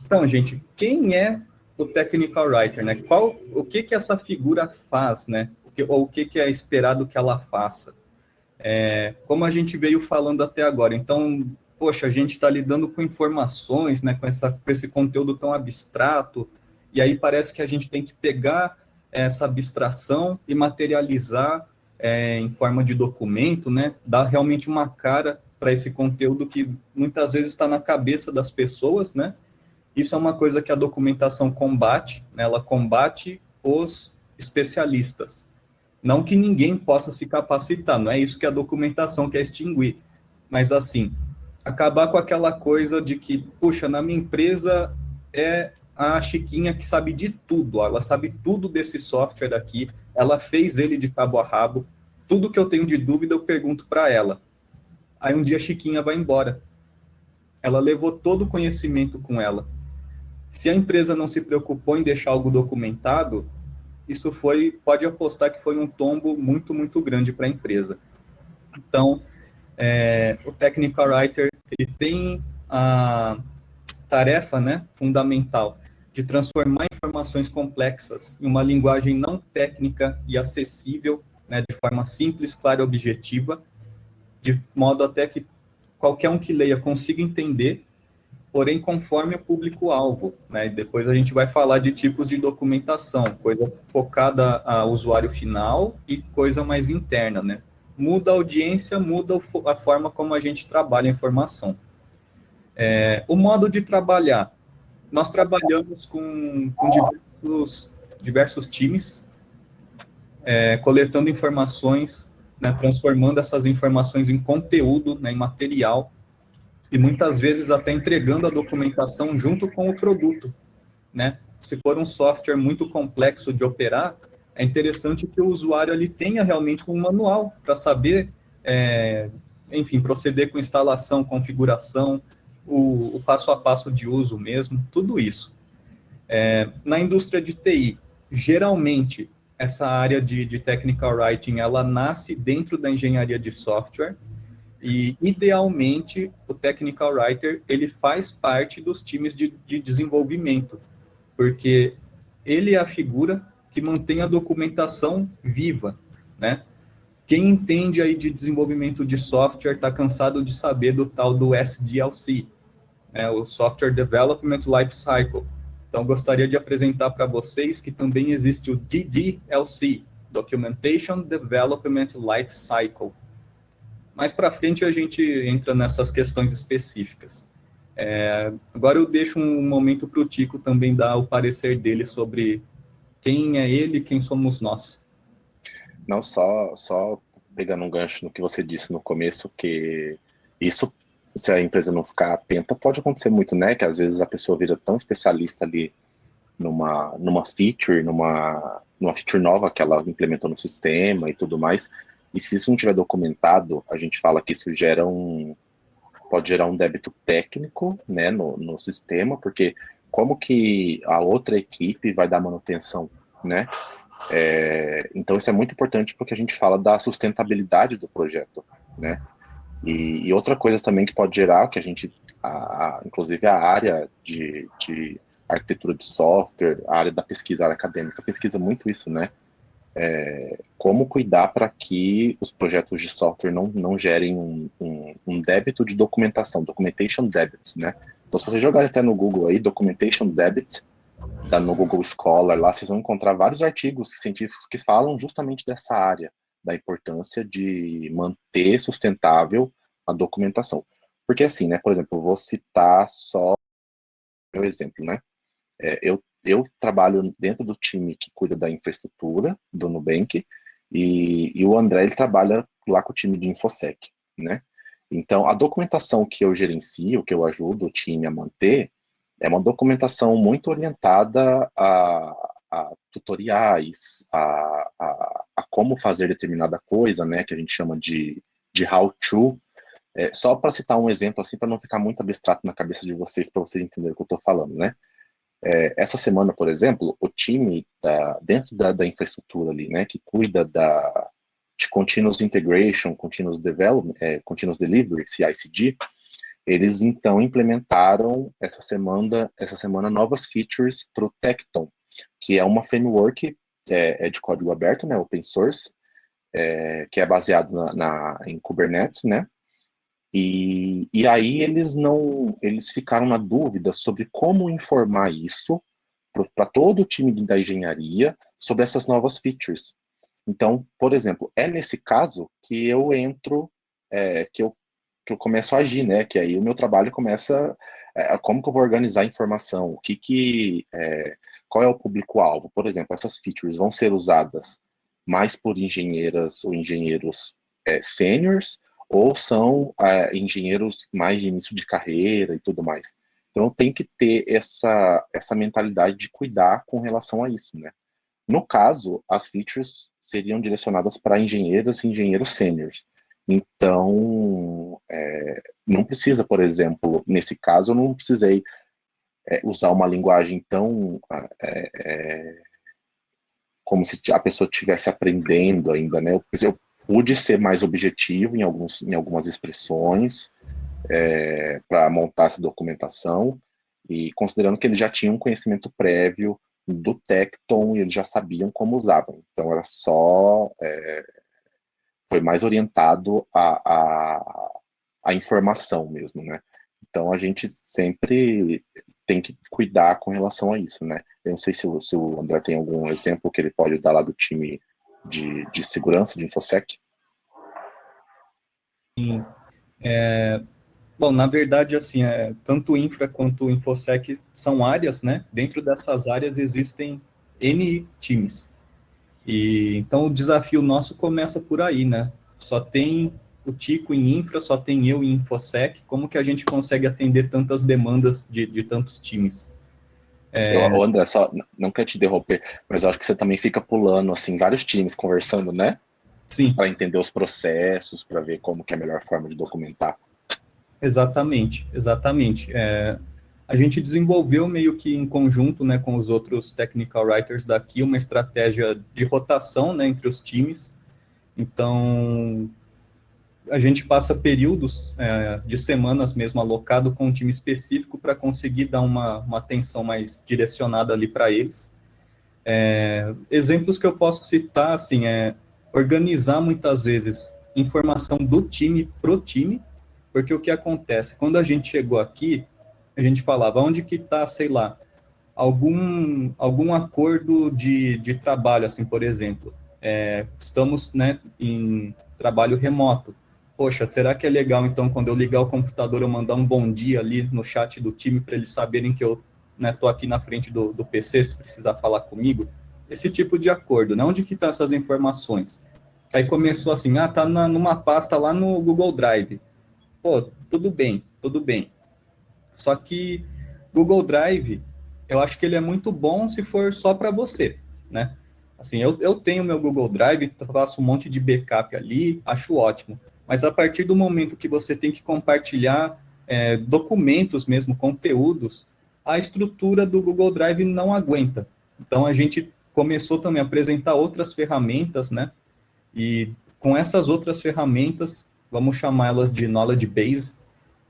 Então, gente, quem é o technical writer, né? O que que essa figura faz, né? Ou o que que é esperado que ela faça? Como a gente veio falando até agora. Então, poxa, a gente está lidando com informações, né? Com esse conteúdo tão abstrato, e aí parece que a gente tem que pegar essa abstração e materializar em forma de documento, né? Dar realmente uma cara para esse conteúdo que muitas vezes está na cabeça das pessoas, né? Isso é uma coisa que a documentação combate, né? Ela combate os especialistas. Não que ninguém possa se capacitar, não é isso que a documentação quer extinguir. Mas, assim, acabar com aquela coisa de que, puxa, na minha empresa é a Chiquinha que sabe de tudo, ó, ela sabe tudo desse software aqui, ela fez ele de cabo a rabo, tudo que eu tenho de dúvida eu pergunto para ela. Aí um dia a Chiquinha vai embora. Ela levou todo o conhecimento com ela. Se a empresa não se preocupou em deixar algo documentado, isso pode apostar que foi um tombo muito, muito grande para a empresa. Então, o Technical Writer, ele tem a tarefa, né, fundamental de transformar informações complexas em uma linguagem não técnica e acessível, né, de forma simples, clara e objetiva, de modo até que qualquer um que leia consiga entender, porém conforme o público-alvo, né? E depois a gente vai falar de tipos de documentação, coisa focada ao usuário final e coisa mais interna, né? Muda a audiência, muda a forma como a gente trabalha a informação. O modo de trabalhar. Nós trabalhamos com diversos times, coletando informações, né, transformando essas informações em conteúdo, né, em material, e muitas vezes até entregando a documentação junto com o produto, né? Se for um software muito complexo de operar, é interessante que o usuário ali tenha realmente um manual para saber, enfim, proceder com instalação, configuração, o passo a passo de uso mesmo, tudo isso. Na indústria de TI, geralmente, essa área de technical writing, ela nasce dentro da engenharia de software, e, idealmente, o technical writer, ele faz parte dos times de desenvolvimento, porque ele é a figura que mantém a documentação viva, né? Quem entende aí de desenvolvimento de software está cansado de saber do tal do SDLC, né? O Software Development Lifecycle. Então, gostaria de apresentar para vocês que também existe o DDLC, Documentation Development Lifecycle. Mais para frente a gente entra nessas questões específicas. Agora eu deixo um momento para o Tico também dar o parecer dele sobre quem é ele e quem somos nós. Não, só pegando um gancho no que você disse no começo, que isso, se a empresa não ficar atenta, pode acontecer muito, né? Que às vezes a pessoa vira tão especialista ali numa feature, numa feature nova que ela implementou no sistema e tudo mais, e se isso não tiver documentado, a gente fala que isso pode gerar um débito técnico, né, no sistema, porque como que a outra equipe vai dar manutenção, né? Então isso é muito importante porque a gente fala da sustentabilidade do projeto, né? E outra coisa também que pode gerar, que a gente, inclusive a área de arquitetura de software, a área da pesquisa, a área acadêmica, pesquisa muito isso, né? Como cuidar para que os projetos de software não gerem um débito de documentação, documentation debt, né? Então, se você jogar até no Google aí, documentation debt, no Google Scholar, lá vocês vão encontrar vários artigos científicos que falam justamente dessa área, da importância de manter sustentável a documentação. Porque assim, né, por exemplo, eu vou citar só meu exemplo, né? Eu trabalho dentro do time que cuida da infraestrutura do Nubank, e o André, ele trabalha lá com o time de InfoSec, né? Então, a documentação que eu gerencio, que eu ajudo o time a manter, é uma documentação muito orientada a tutoriais, a como fazer determinada coisa, né, que a gente chama de how-to. Só para citar um exemplo, assim, para não ficar muito abstrato na cabeça de vocês, para vocês entenderem o que eu estou falando, né? Essa semana, por exemplo, o time dentro da infraestrutura ali, né, que cuida de Continuous Integration, Continuous Development, Continuous Delivery, CI/CD, Eles então implementaram essa semana novas features para o Tekton, que é uma framework de código aberto, né, open source, que é baseado em Kubernetes, né? E aí eles ficaram na dúvida sobre como informar isso para todo o time da engenharia sobre essas novas features. Então, por exemplo, é nesse caso que eu entro, que eu começo a agir, né? Que aí o meu trabalho começa, como que eu vou organizar a informação, qual é o público-alvo? Por exemplo, essas features vão ser usadas mais por engenheiras ou engenheiros sêniors, ou são engenheiros mais de início de carreira e tudo mais. Então, tem que ter essa mentalidade de cuidar com relação a isso, né? No caso, as features seriam direcionadas para engenheiras e engenheiros sêniores. Então, não precisa, por exemplo, nesse caso, eu não precisei usar uma linguagem tão como se a pessoa estivesse aprendendo ainda, né? Eu pude ser mais objetivo em algumas expressões para montar essa documentação, e considerando que eles já tinham um conhecimento prévio do Tekton e eles já sabiam como usavam. Então era só foi mais orientado à informação mesmo, né? Então a gente sempre tem que cuidar com relação a isso, né? Eu não sei se o André tem algum exemplo que ele pode dar lá do time de segurança, de InfoSec. Sim. Bom, na verdade, assim, tanto infra quanto infosec são áreas, né? Dentro dessas áreas existem N times. E então o desafio nosso começa por aí, né? Só tem o Tico em infra, só tem eu em infosec. Como que a gente consegue atender tantas demandas de tantos times? André, só não quero te interromper, mas eu acho que você também fica pulando assim vários times conversando, né? Sim, Para entender os processos, para ver como que é a melhor forma de documentar. exatamente, exatamente. A gente desenvolveu meio que em conjunto, né, com os outros technical writers daqui, uma estratégia de rotação, né, entre os times. Então, a gente passa períodos de semanas mesmo alocado com um time específico para conseguir dar uma atenção mais direcionada ali para eles. Exemplos que eu posso citar, assim, organizar muitas vezes informação do time pro time, porque o que acontece? Quando a gente chegou aqui, a gente falava, onde que está, sei lá, algum acordo de trabalho, assim, por exemplo. Estamos, né, em trabalho remoto. Poxa, será que é legal, então, quando eu ligar o computador, eu mandar um bom dia ali no chat do time para eles saberem que eu estou aqui na frente do PC, se precisar falar comigo? Esse tipo de acordo, né? Onde que estão essas informações? Aí começou assim, tá numa pasta lá no Google Drive. Pô, tudo bem, tudo bem. Só que Google Drive, eu acho que ele é muito bom se for só para você, né? Assim, eu tenho meu Google Drive, faço um monte de backup ali, acho ótimo. Mas a partir do momento que você tem que compartilhar documentos mesmo, conteúdos, a estrutura do Google Drive não aguenta. Então, a gente começou também a apresentar outras ferramentas, né? E com essas outras ferramentas, vamos chamá-las de Knowledge Base,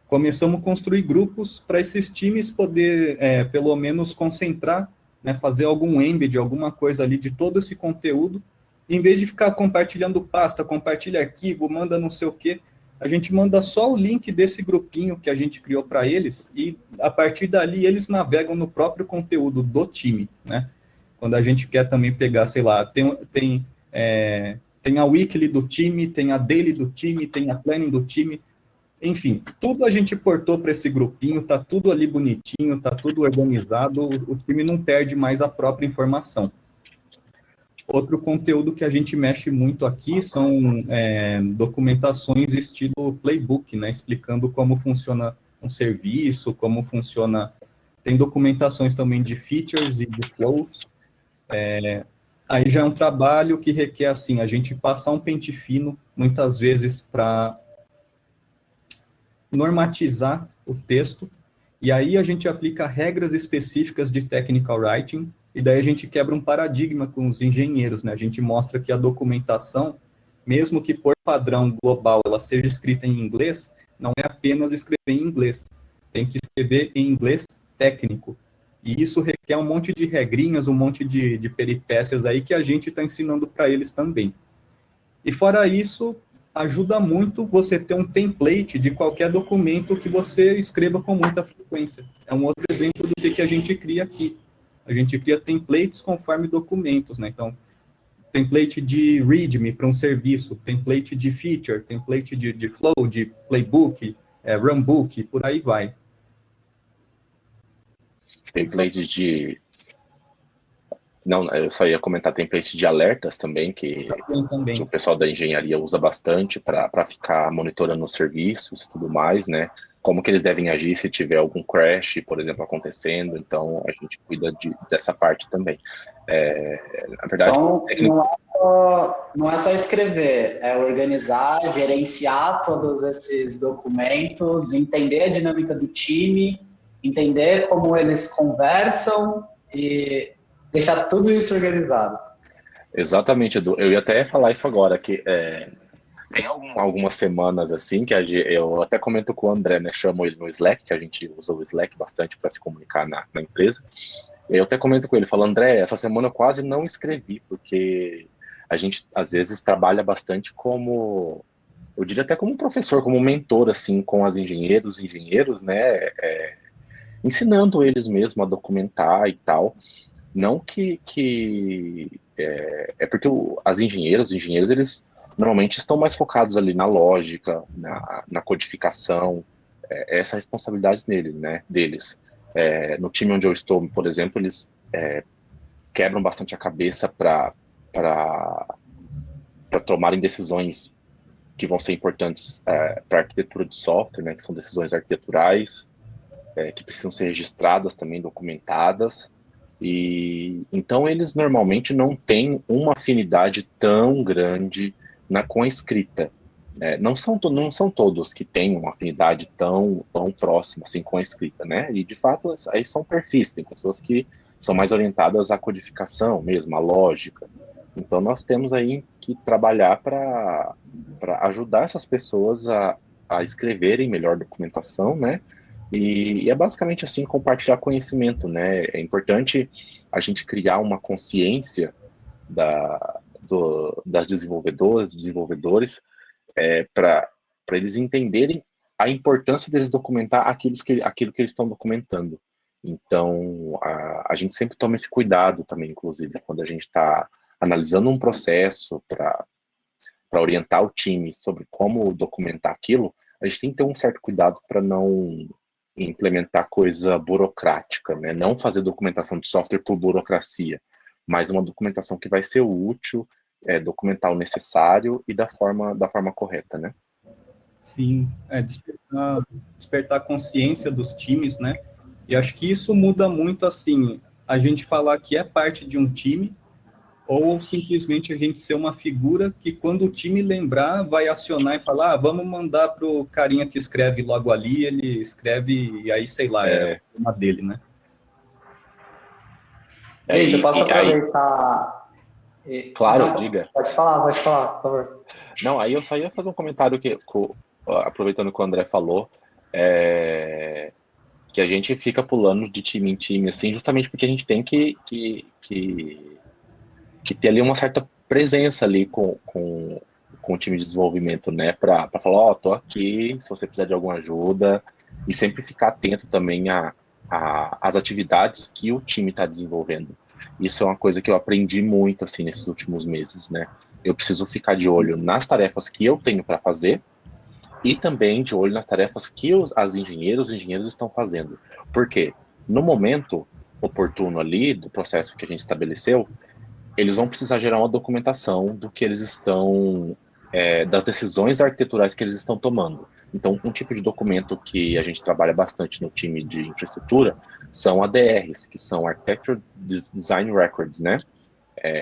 começamos a construir grupos para esses times poder, pelo menos, concentrar, né, fazer algum embed, alguma coisa ali de todo esse conteúdo, em vez de ficar compartilhando pasta, compartilha arquivo, manda não sei o quê, a gente manda só o link desse grupinho que a gente criou para eles, e a partir dali eles navegam no próprio conteúdo do time, né? Quando a gente quer também pegar, sei lá, tem a weekly do time, tem a daily do time, tem a planning do time, enfim, tudo a gente portou para esse grupinho, tá tudo ali bonitinho, tá tudo organizado, o time não perde mais a própria informação. Outro conteúdo que a gente mexe muito aqui são documentações estilo playbook, né, explicando como funciona um serviço, como funciona... Tem documentações também de features e de flows. Aí já é um trabalho que requer, assim, a gente passar um pente fino, muitas vezes, para normatizar o texto, e aí a gente aplica regras específicas de technical writing, e daí a gente quebra um paradigma com os engenheiros, né? A gente mostra que a documentação, mesmo que por padrão global ela seja escrita em inglês, não é apenas escrever em inglês, tem que escrever em inglês técnico. E isso requer um monte de regrinhas, um monte de peripécias aí que a gente está ensinando para eles também. E fora isso, ajuda muito você ter um template de qualquer documento que você escreva com muita frequência. É um outro exemplo do que a gente cria aqui. A gente cria templates conforme documentos, né? Então, template de README para um serviço, template de feature, template de flow, de playbook, runbook, por aí vai. Templates de... Não, eu só ia comentar templates de alertas também, que o pessoal da engenharia usa bastante para ficar monitorando os serviços e tudo mais, né? Como que eles devem agir se tiver algum crash, por exemplo, acontecendo. Então, a gente cuida dessa parte também. Na verdade, então, não é só escrever, é organizar, gerenciar todos esses documentos, entender a dinâmica do time, entender como eles conversam e deixar tudo isso organizado. Exatamente, Edu. Eu ia até falar isso agora, que tem algumas semanas assim, que eu até comento com o André, né? Chamo ele no Slack, que a gente usa o Slack bastante para se comunicar na empresa. Eu até comento com ele, falo, André, essa semana eu quase não escrevi, porque a gente às vezes trabalha bastante como, eu diria até como professor, como mentor, assim, com os engenheiros, né? Ensinando eles mesmo a documentar e tal. Não é porque os engenheiros, eles normalmente estão mais focados ali na lógica, na codificação, essa é a responsabilidade deles. No time onde eu estou, por exemplo, eles quebram bastante a cabeça para tomarem decisões que vão ser importantes para a arquitetura de software, né, que são decisões arquiteturais, que precisam ser registradas também, documentadas. E então eles normalmente não têm uma afinidade tão grande com a escrita. Não são todos que têm uma afinidade tão próxima assim com a escrita, né? E de fato aí são perfis, tem pessoas que são mais orientadas à codificação mesmo, à lógica. Então nós temos aí que trabalhar para ajudar essas pessoas a escreverem melhor documentação, né? E é basicamente assim compartilhar conhecimento, né? É importante a gente criar uma consciência das desenvolvedoras, dos desenvolvedores, para eles entenderem a importância deles documentar aquilo que eles estão documentando. Então, a gente sempre toma esse cuidado também, inclusive, quando a gente está analisando um processo para orientar o time sobre como documentar aquilo, a gente tem que ter um certo cuidado para não implementar coisa burocrática, né? Não fazer documentação de software por burocracia, mas uma documentação que vai ser útil, documentar o necessário e da forma correta, né? Sim, despertar a consciência dos times, né? E acho que isso muda muito, assim, a gente falar que é parte de um time, ou simplesmente a gente ser uma figura que quando o time lembrar, vai acionar e falar, vamos mandar para o carinha que escreve logo ali, ele escreve, e aí, sei lá, é uma dele, né? Gente, eu posso aproveitar... Claro, não, diga. Pode falar, por favor. Não, aí eu só ia fazer um comentário aproveitando que o André falou, que a gente fica pulando de time em time, assim, justamente porque a gente tem que ter ali uma certa presença ali com o time de desenvolvimento, né, para falar, tô aqui, se você precisar de alguma ajuda, e sempre ficar atento também às atividades que o time está desenvolvendo. Isso é uma coisa que eu aprendi muito, assim, nesses últimos meses, né, eu preciso ficar de olho nas tarefas que eu tenho para fazer, e também de olho nas tarefas que os engenheiros estão fazendo. Por quê? No momento oportuno ali, do processo que a gente estabeleceu, eles vão precisar gerar uma documentação do que eles estão, das decisões arquiteturais que eles estão tomando. Então, um tipo de documento que a gente trabalha bastante no time de infraestrutura são ADRs, que são Architecture Design Records, né?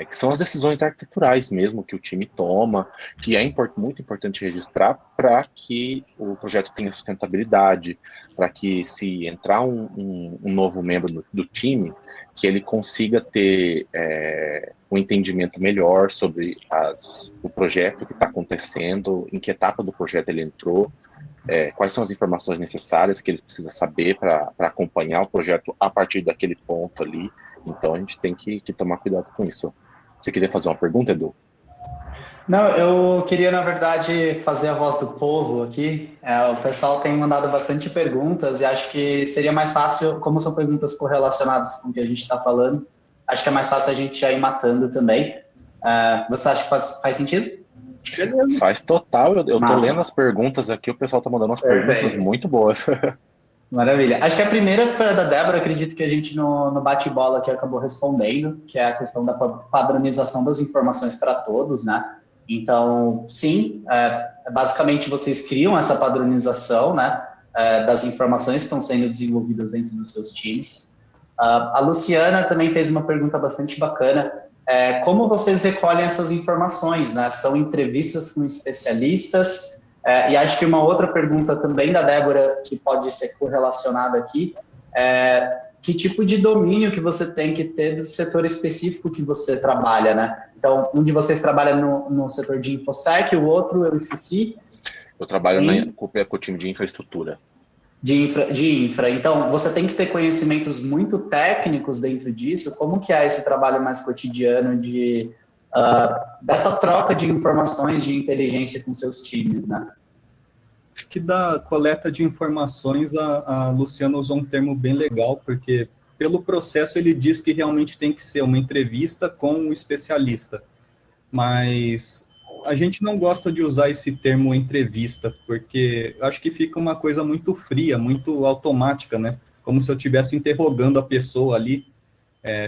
Que são as decisões arquiteturais mesmo que o time toma, que é muito importante registrar para que o projeto tenha sustentabilidade, para que se entrar um novo membro do time, que ele consiga ter um entendimento melhor sobre o projeto que está acontecendo, em que etapa do projeto ele entrou, quais são as informações necessárias que ele precisa saber para acompanhar o projeto a partir daquele ponto ali. Então, a gente tem que tomar cuidado com isso. Você queria fazer uma pergunta, Edu? Não, eu queria, na verdade, fazer a voz do povo aqui. O pessoal tem mandado bastante perguntas e acho que seria mais fácil, como são perguntas correlacionadas com o que a gente está falando, acho que é mais fácil a gente já ir matando também. Você acha que faz sentido? Faz total. Eu tô lendo as perguntas aqui, o pessoal tá mandando umas perguntas muito boas. Maravilha. Acho que a primeira foi a da Débora, acredito que a gente no bate-bola aqui acabou respondendo, que é a questão da padronização das informações para todos, né? Então, sim, basicamente vocês criam essa padronização, né, das informações que estão sendo desenvolvidas dentro dos seus times. A Luciana também fez uma pergunta bastante bacana. Como vocês recolhem essas informações, né? São entrevistas com especialistas? E acho que uma outra pergunta também da Débora, que pode ser correlacionada aqui, que tipo de domínio que você tem que ter do setor específico que você trabalha, né? Então, um de vocês trabalha no setor de InfoSec, o outro eu esqueci. Eu trabalho com o time de infraestrutura. De infra. Então, você tem que ter conhecimentos muito técnicos dentro disso. Como que é esse trabalho mais cotidiano dessa troca de informações de inteligência com seus times, né? Acho que da coleta de informações, a Luciana usou um termo bem legal, porque pelo processo ele diz que realmente tem que ser uma entrevista com um especialista, mas a gente não gosta de usar esse termo entrevista, porque acho que fica uma coisa muito fria, muito automática, né? Como se eu estivesse interrogando a pessoa ali,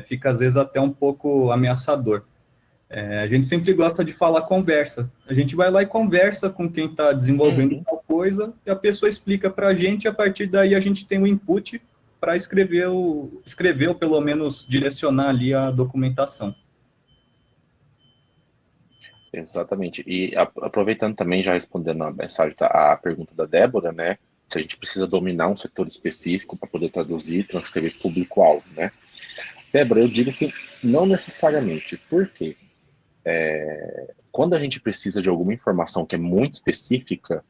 fica às vezes até um pouco ameaçador. A gente sempre gosta de falar conversa. A gente vai lá e conversa com quem está desenvolvendo tal coisa, e a pessoa explica para a gente, e a partir daí a gente tem o input para escrever ou pelo menos direcionar ali a documentação. Exatamente. E aproveitando também, já respondendo a pergunta da Débora, né? Se a gente precisa dominar um setor específico para poder traduzir e transcrever público-alvo, né? Débora, eu digo que não necessariamente. Por quê? Quando a gente precisa de alguma informação que é muito específica,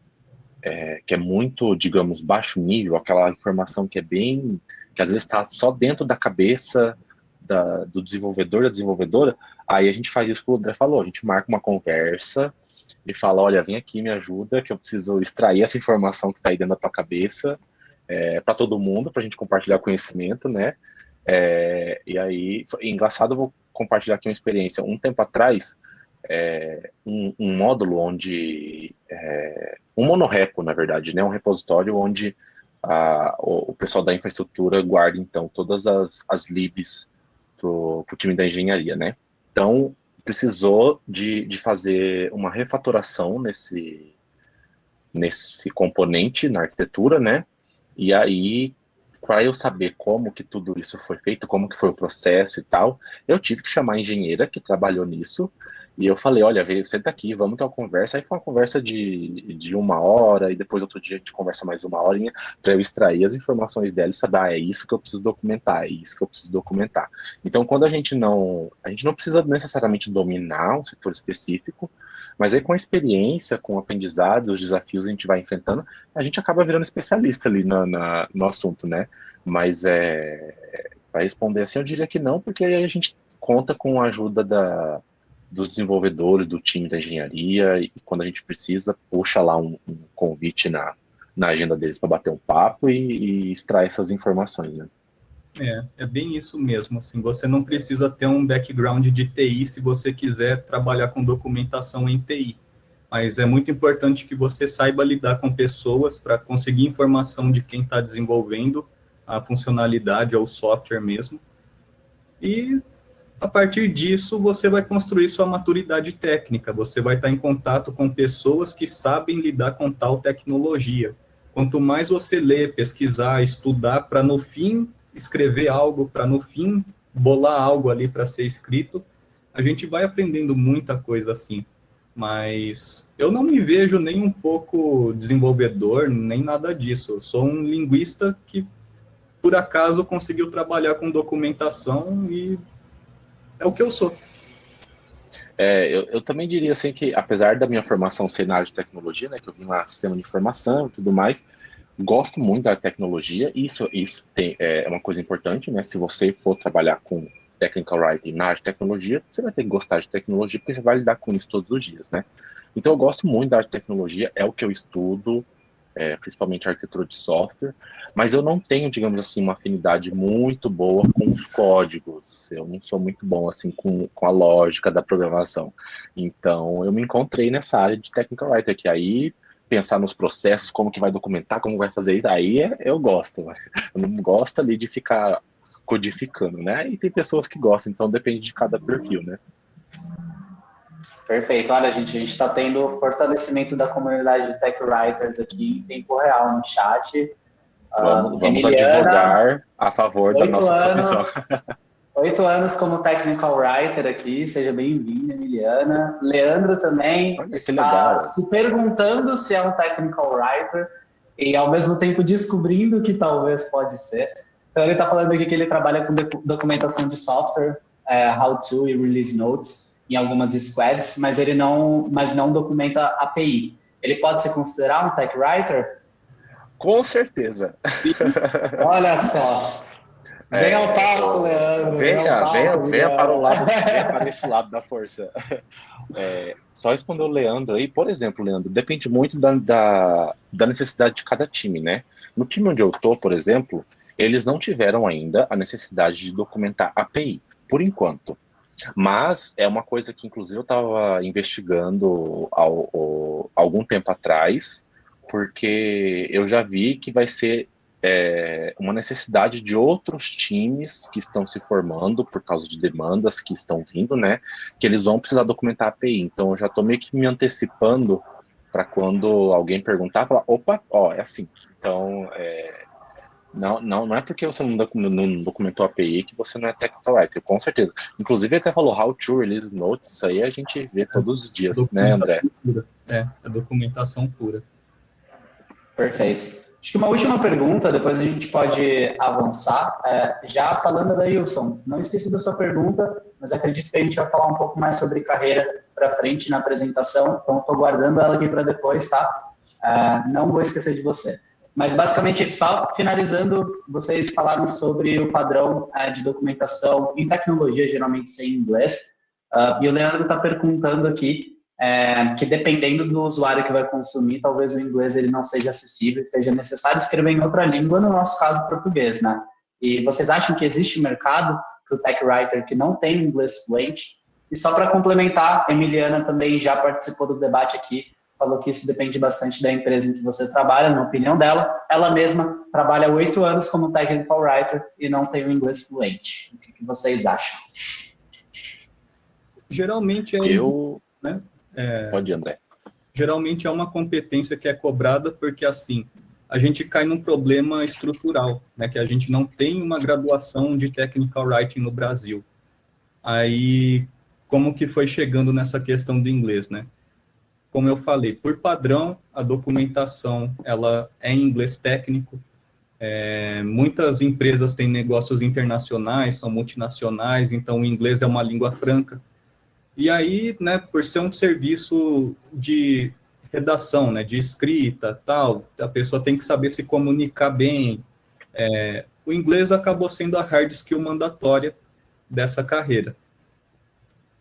que é muito, digamos, baixo nível, aquela informação que às vezes está só dentro da cabeça do desenvolvedor, da desenvolvedora, aí a gente faz isso que o André falou, a gente marca uma conversa e fala, olha, vem aqui, me ajuda, que eu preciso extrair essa informação que está aí dentro da tua cabeça, para todo mundo, para a gente compartilhar conhecimento, né? E aí, engraçado, eu vou compartilhar aqui uma experiência. Um tempo atrás, um módulo onde um monorepo, na verdade, né, um repositório onde o pessoal da infraestrutura guarda, então, todas as libs para o time da engenharia, né? Então, precisou de fazer uma refatoração nesse componente na arquitetura, né? E aí, para eu saber como que tudo isso foi feito, como que foi o processo e tal, eu tive que chamar a engenheira que trabalhou nisso, e eu falei, olha, senta aqui, vamos ter uma conversa. Aí foi uma conversa de 1 hora, e depois outro dia a gente conversa mais 1 horinha, para eu extrair as informações dela e saber, é isso que eu preciso documentar, é isso que eu preciso documentar. Então, quando a gente não precisa necessariamente dominar um setor específico, mas aí com a experiência, com o aprendizado, os desafios que a gente vai enfrentando, a gente acaba virando especialista ali no assunto, né? Mas para responder assim, eu diria que não, porque aí a gente conta com a ajuda dos desenvolvedores, do time da engenharia, e quando a gente precisa, puxa lá um convite na agenda deles para bater um papo e extrair essas informações, né? É bem isso mesmo, assim, você não precisa ter um background de TI se você quiser trabalhar com documentação em TI, mas é muito importante que você saiba lidar com pessoas para conseguir informação de quem está desenvolvendo a funcionalidade ou o software mesmo, e a partir disso você vai construir sua maturidade técnica, você vai estar em contato com pessoas que sabem lidar com tal tecnologia. Quanto mais você ler, pesquisar, estudar, para no fim escrever algo, para no fim bolar algo ali para ser escrito, a gente vai aprendendo muita coisa assim. Mas eu não me vejo nem um pouco desenvolvedor, nem nada disso. Eu sou um linguista que, por acaso, conseguiu trabalhar com documentação e é o que eu sou. Eu também diria assim que, apesar da minha formação ser na área de tecnologia, né, que eu vim lá sistema de informação e tudo mais, gosto muito da tecnologia, e isso é uma coisa importante, né? Se você for trabalhar com technical writing na área de tecnologia, você vai ter que gostar de tecnologia, porque você vai lidar com isso todos os dias, né? Então eu gosto muito da área de tecnologia, é o que eu estudo, principalmente arquitetura de software, mas eu não tenho, digamos assim, uma afinidade muito boa com os códigos. Eu não sou muito bom assim com a lógica da programação. Então eu me encontrei nessa área de technical writer, que aí pensar nos processos, como que vai documentar, como vai fazer isso, aí eu gosto, né? Eu não gosto ali de ficar codificando, né? E tem pessoas que gostam, então depende de cada perfil, né? Perfeito. Olha, gente, a gente está tendo fortalecimento da comunidade de tech writers aqui em tempo real no chat. Vamos Emiliana, advogar a favor da nossa profissão. 8 anos como technical writer aqui, seja bem-vinda, Emiliana. Leandro também Olha, que está legal. se perguntando se é um technical writer e, ao mesmo tempo, descobrindo que talvez pode ser. Então, ele está falando aqui que ele trabalha com documentação de software, how-to e release notes em algumas squads, mas não documenta API. Ele pode se considerar um tech writer? Com certeza. Olha só. Venha ao palco, Leandro. Venha para esse lado da força. Só responder o Leandro aí, por exemplo, Leandro, depende muito da necessidade de cada time, né? No time onde eu tô, por exemplo, eles não tiveram ainda a necessidade de documentar API, por enquanto. Mas é uma coisa que, inclusive, eu estava investigando algum tempo atrás, porque eu já vi que vai ser uma necessidade de outros times que estão se formando por causa de demandas que estão vindo, né? Que eles vão precisar documentar a API. Então, eu já estou meio que me antecipando para quando alguém perguntar, falar, opa, ó, é assim. Então, não é porque você não documentou a API que você não é technical writer, com certeza. Inclusive, ele até falou how to release notes, isso aí a gente vê todos os dias, né, André? Pura. A documentação pura. Perfeito. Acho que uma última pergunta, depois a gente pode avançar. Já falando da Wilson, não esqueci da sua pergunta, mas acredito que a gente vai falar um pouco mais sobre carreira para frente na apresentação, então estou guardando ela aqui para depois, tá? Não vou esquecer de você. Mas, basicamente, só finalizando, vocês falaram sobre o padrão de documentação em tecnologia, geralmente sem inglês, e o Leandro está perguntando aqui que, dependendo do usuário que vai consumir, talvez o inglês ele não seja acessível, seja necessário escrever em outra língua, no nosso caso, português, né? E vocês acham que existe mercado para o tech writer que não tem inglês fluente? E só para complementar, a Emiliana também já participou do debate aqui, falou que isso depende bastante da empresa em que você trabalha, na opinião dela. Ela mesma trabalha 8 anos como technical writer e não tem o inglês fluente. O que vocês acham? Geralmente né? Pode ir, André. Geralmente é uma competência que é cobrada porque, assim, a gente cai num problema estrutural, né? Que a gente não tem uma graduação de technical writing no Brasil. Aí, como que foi chegando nessa questão do inglês, né? Como eu falei, por padrão, a documentação ela é em inglês técnico. Muitas empresas têm negócios internacionais, são multinacionais, então o inglês é uma língua franca. E aí, né, por ser um serviço de redação, né, de escrita, tal, a pessoa tem que saber se comunicar bem. O inglês acabou sendo a hard skill mandatória dessa carreira.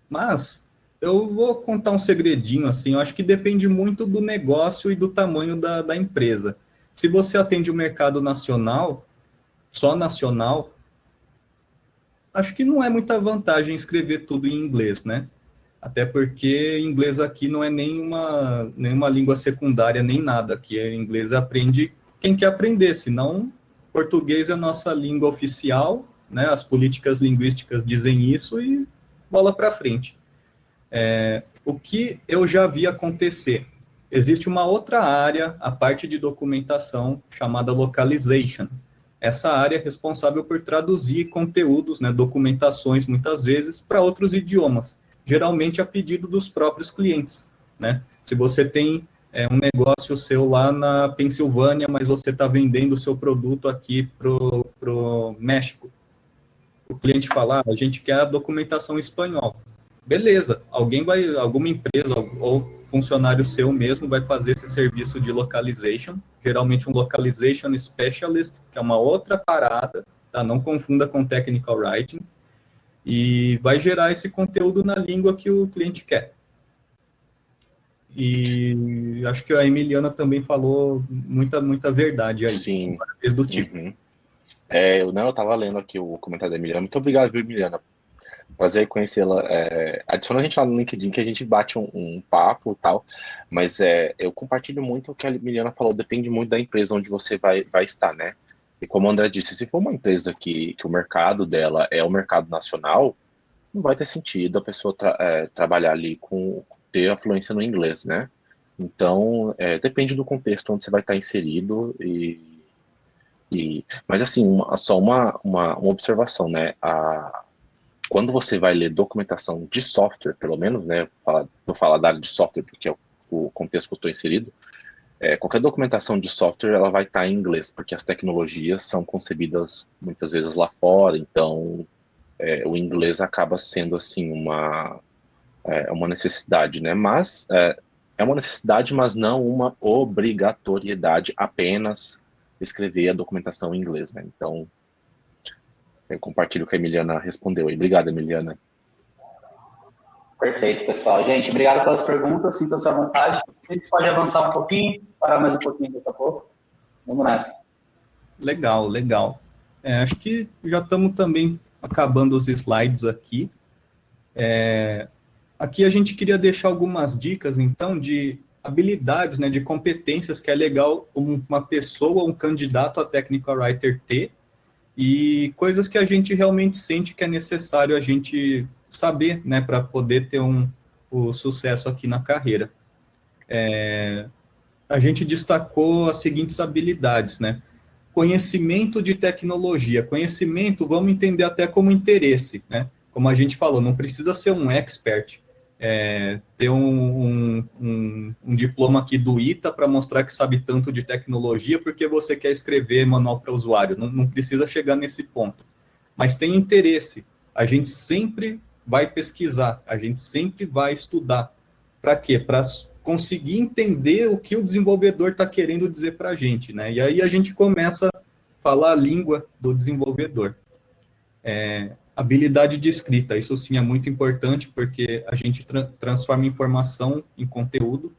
Mas eu vou contar um segredinho, assim, eu acho que depende muito do negócio e do tamanho da empresa. Se você atende o mercado nacional, só nacional, acho que não é muita vantagem escrever tudo em inglês, né? Até porque inglês aqui não é nenhuma língua secundária, nem nada. Aqui inglês aprende quem quer aprender, senão português é a nossa língua oficial, né? As políticas linguísticas dizem isso e bola para frente. O que eu já vi acontecer? Existe uma outra área, a parte de documentação, chamada localization. Essa área é responsável por traduzir conteúdos, né, documentações, muitas vezes, para outros idiomas, geralmente a pedido dos próprios clientes, né? Se você tem um negócio seu lá na Pensilvânia, mas você está vendendo o seu produto aqui pro México, o cliente fala, a gente quer a documentação em espanhol. beleza, alguma empresa ou funcionário seu mesmo vai fazer esse serviço de localization, geralmente um localization specialist, que é uma outra parada, tá? Não confunda com technical writing, e vai gerar esse conteúdo na língua que o cliente quer. E acho que a Emiliana também falou muita verdade aí. Sim. Do tipo. Uhum. Eu estava lendo aqui o comentário da Emiliana. Muito obrigado, viu, Emiliana? Prazer conhecê-la. Adiciona a gente lá no LinkedIn que a gente bate um papo e tal. Mas eu compartilho muito o que a Emiliana falou. Depende muito da empresa onde você vai estar, né? E como o André disse, se for uma empresa que o mercado dela é o mercado nacional, não vai ter sentido a pessoa trabalhar ali ter a fluência no inglês, né? Então, depende do contexto onde você vai estar inserido mas assim, só uma observação, né? Quando você vai ler documentação de software, pelo menos, né? Vou falar da área de software porque é o contexto que eu estou inserido. Qualquer documentação de software ela vai estar em inglês, porque as tecnologias são concebidas muitas vezes lá fora, então o inglês acaba sendo assim uma necessidade, né? Mas é uma necessidade, mas não uma obrigatoriedade apenas escrever a documentação em inglês, né? Então, eu compartilho o que a Emiliana respondeu. Obrigado, Emiliana. Perfeito, pessoal. Gente, obrigado pelas perguntas. Sinta-se à vontade. A gente pode avançar um pouquinho, parar mais um pouquinho daqui a pouco. Vamos nessa. Legal. Acho que já estamos também acabando os slides aqui. Aqui a gente queria deixar algumas dicas, então, de habilidades, né, de competências que é legal uma pessoa, um candidato a technical writer ter, e coisas que a gente realmente sente que é necessário a gente saber, né, para poder ter o sucesso aqui na carreira. A gente destacou as seguintes habilidades, né? Conhecimento de tecnologia. Conhecimento, vamos entender até como interesse, né? Como a gente falou, não precisa ser um expert, ter um diploma aqui do ITA para mostrar que sabe tanto de tecnologia porque você quer escrever manual para usuário. Não precisa chegar nesse ponto. Mas tem interesse. A gente sempre vai pesquisar, a gente sempre vai estudar. Para quê? Para conseguir entender o que o desenvolvedor está querendo dizer para a gente, né? E aí a gente começa a falar a língua do desenvolvedor. Habilidade de escrita, isso sim é muito importante, porque a gente transforma informação em conteúdo.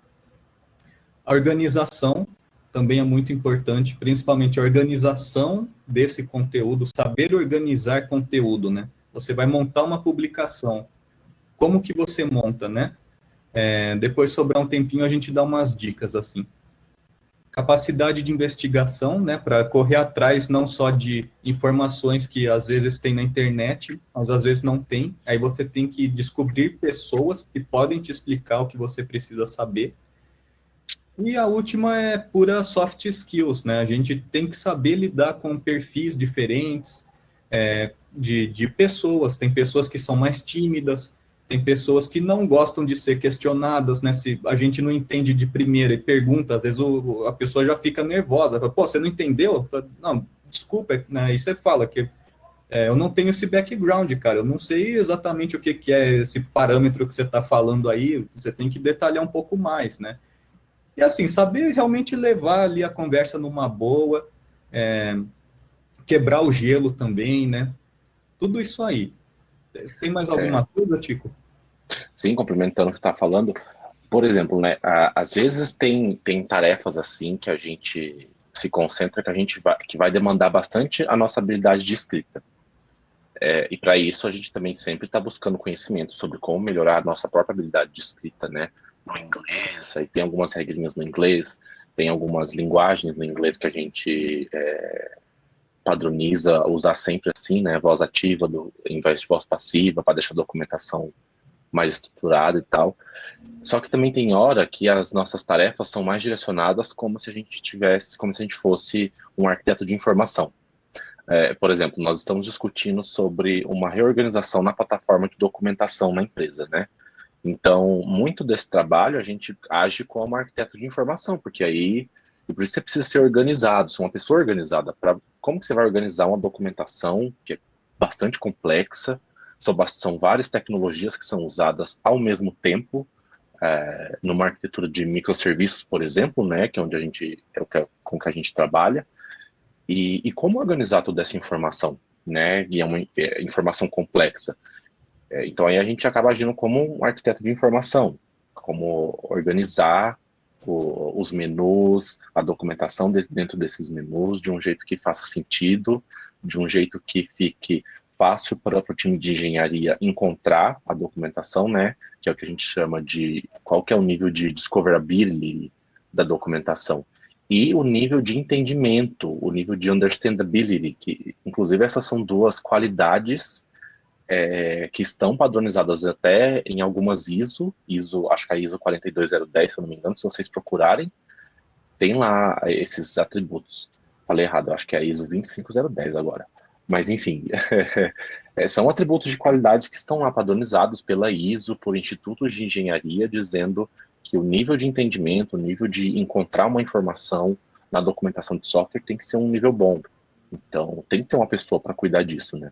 A organização também é muito importante, principalmente a organização desse conteúdo, saber organizar conteúdo, né? Você vai montar uma publicação, como que você monta, né? Depois, sobrar um tempinho, a gente dá umas dicas, assim. Capacidade de investigação, né, para correr atrás não só de informações que às vezes tem na internet, mas às vezes não tem. Aí você tem que descobrir pessoas que podem te explicar o que você precisa saber. E a última é pura soft skills, né? A gente tem que saber lidar com perfis diferentes de pessoas. Tem pessoas que são mais tímidas, tem pessoas que não gostam de ser questionadas, né? Se a gente não entende de primeira e pergunta, às vezes a pessoa já fica nervosa. Fala, pô, você não entendeu? Falo, não, desculpa, né? Aí você fala que eu não tenho esse background, cara. Eu não sei exatamente o que é esse parâmetro que você está falando aí. Você tem que detalhar um pouco mais, né? E assim, saber realmente levar ali a conversa numa boa, quebrar o gelo também, né? Tudo isso aí. Tem mais alguma coisa, Tico? Sim, complementando o que você está falando, por exemplo, né, às vezes tem tarefas assim que a gente se concentra, que vai demandar bastante a nossa habilidade de escrita. E para isso a gente também sempre está buscando conhecimento sobre como melhorar a nossa própria habilidade de escrita, né? No inglês, aí tem algumas regrinhas no inglês, tem algumas linguagens no inglês que a gente padroniza usar sempre assim, né? Voz ativa em vez de voz passiva, para deixar a documentação mais estruturada e tal. Só que também tem hora que as nossas tarefas são mais direcionadas como se a gente fosse um arquiteto de informação. Por exemplo, nós estamos discutindo sobre uma reorganização na plataforma de documentação na empresa, né? Então, muito desse trabalho a gente age como arquiteto de informação, porque aí, por isso você precisa ser organizado, ser uma pessoa organizada. Como que você vai organizar uma documentação que é bastante complexa, são várias tecnologias que são usadas ao mesmo tempo, numa arquitetura de microserviços, por exemplo, né, que é onde com que a gente trabalha, e como organizar toda essa informação, né, e é uma informação complexa. Então aí a gente acaba agindo como um arquiteto de informação, como organizar os menus, a documentação dentro desses menus, de um jeito que faça sentido, de um jeito que fique fácil para o time de engenharia encontrar a documentação, né? Que é o que a gente chama de qual que é o nível de discoverability da documentação. E o nível de entendimento, o nível de understandability, que inclusive essas são duas qualidades que estão padronizadas até em algumas ISO, acho que a ISO 42010, se eu não me engano, se vocês procurarem, tem lá esses atributos. Falei errado, acho que é a ISO 25010 agora. Mas, enfim, são atributos de qualidade que estão lá padronizados pela ISO, por institutos de engenharia, dizendo que o nível de entendimento, o nível de encontrar uma informação na documentação de software tem que ser um nível bom. Então, tem que ter uma pessoa para cuidar disso, né?